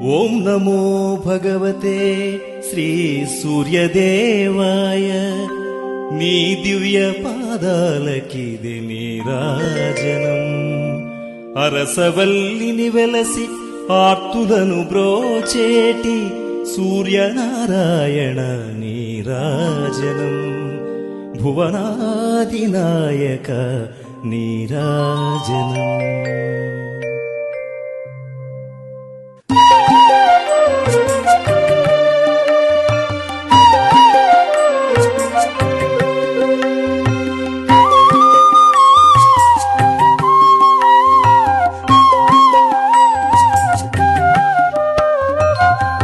ఓం నమో భగవతే శ్రీ సూర్యదేవాయ. నీ దివ్య పాదాలకిది నీరాజనం. అరసవల్లిని వెలసి ఆర్తులను బ్రోచేటి సూర్యనారాయణ నీరాజనం. భువనాదినాయక నీరాజనం.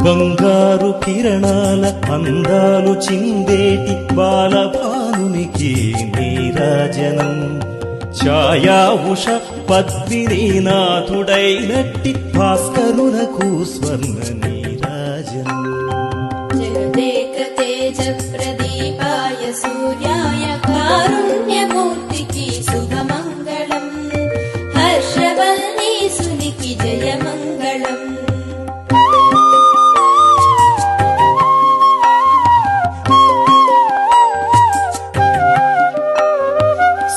బంగారు కిరణాల అందాలు చిందేటి బాలభానునికి నీరాజనం. ఛాయా ఉష పద్మినీనాథుడైనట్టి భాస్కరునకు స్వర్ణ నీరాజనం. జగదేక తేజ ప్రదీపాయ సూర్యాయ కారుణ్యమూర్తికి శుభమంగళం. హర్షవల్లీసునికి జయమంగళం.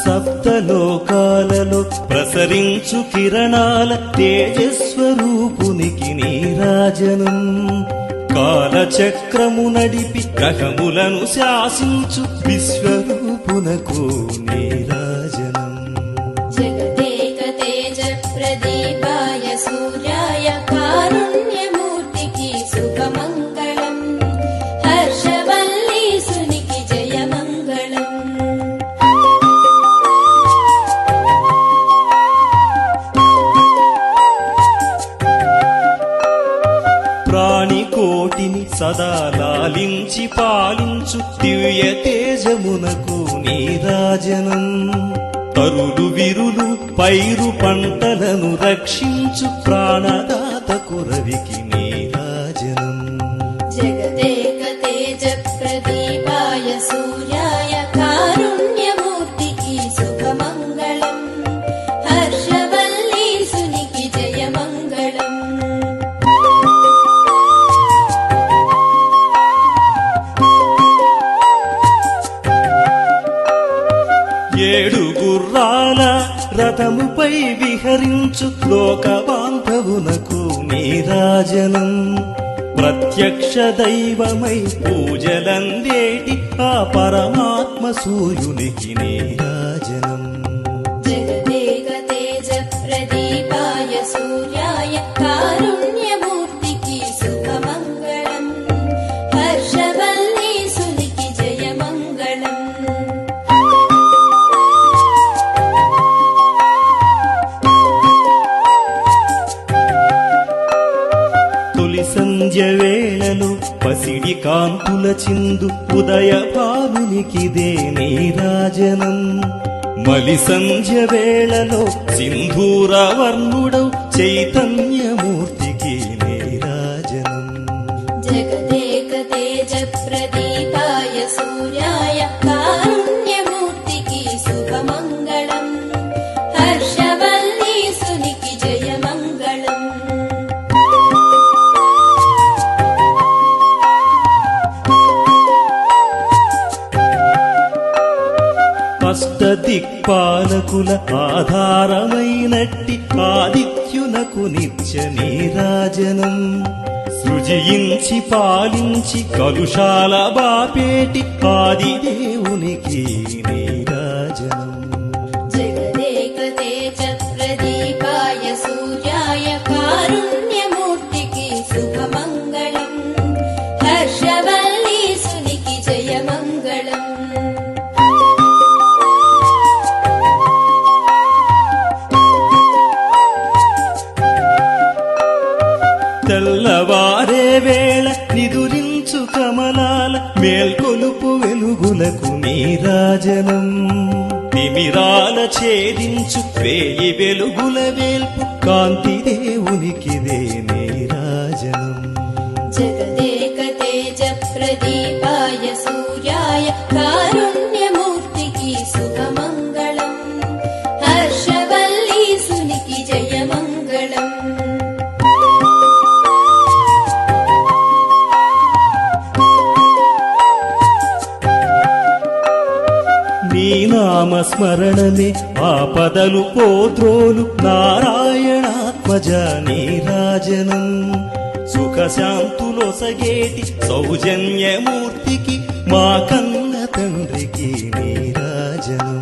సప్తలోకాలలో ప్రసరించు కిరణాల తేజస్వరూపునికి నీరాజనం. కాలచక్రము నడిపి గ్రహములను శాసించు విశ్వరూపునకు నీరాజనం. జగదేక తేజ ప్రదీపాయ సూర్యాయ కారుణ్యమూర్తికి శుభమంగళం. హర్షవల్లీసునికి జయమంగళం. ప్రాణికోటిని సదా లాలించి పాలించు దివ్య తేజమునకు నీరాజనం. తరులు విరులు పైరు పంటలను రక్షించు ప్రాణదాతకు రవికి నీరాజనం. జగదేక తేజ ప్రదీపాయ సూర్యాయ కారుణ్యమూర్తికి శుభమంగళం. హర్షవల్లీసునికి జయమంగళం. ఏడు గుర్రాల రథముపై విహరించు లోక బాంధవునకు నీరాజనం. ప్రత్యక్ష దైవమై పూజలందేటి ఆ పరమాత్మ సూర్యునికి నీరాజనం. జగదేక తేజ ప్రదీపాయ సూర్యాయ కారుణ్యమూర్తికి శుభమంగళం. హర్షవల్లీసునికి జయమంగళం. తొలి సంధ్య వేళలో పసిడి కాంతుల చిందు ఉదయ భానునికిదే నీరాజనం. మలి సంధ్య వేళలో సింధూర వర్ణుడౌ చైతన్యమూర్తికి నీరాజనం. జగదేక తేజ ప్రదీపాయ సూర్యాయ కారుణ్యమూర్తికి శుభమంగళం. హర్షవల్లీసునికి జయమంగళం. జగదేక తేజ ప్రదీపాయ సూర్యాయ కారుణ్యమూర్తికి శుభమంగళం. హర్షవల్లీసునికి జయమంగళం. అష్టదిక్పాలకుల ఆధారమైనట్టి ఆదిత్యునకు నిత్య నీరాజనం. సృజించి పాలించి కలుషాల బాపేటి ఆదిదేవునికి నీరాజనం. జగదేక తేజ ప్రదీపాయ సూర్యాయ కారుణ్యమూర్తికి శుభమంగళం. హర్షవల్లీసునికి జయమంగళం. తెల్లవారే వేళ నిదురించు కమలాల మేల్కొలుపు వెలుగులకు నీరాజనం. తిమిరాల ఛేదించు వేయి వెలుగుల వేల్పు కాంతి దేవునికిదే నీరాజనం. జగదేక తేజ ప్రదీపాయ సూర్యాయ కారుణ్యమూర్తికి శుభమంగళం. హర్షవల్లీసునికి జయమంగళం. స్మరణమే ఆపదలు పోత్రోలు నారాయణాత్మజ నీరాజనం సుఖశాంతులొసగేటి సౌజన్యమూర్తికి మా కన్న తండ్రికి నీరాజనం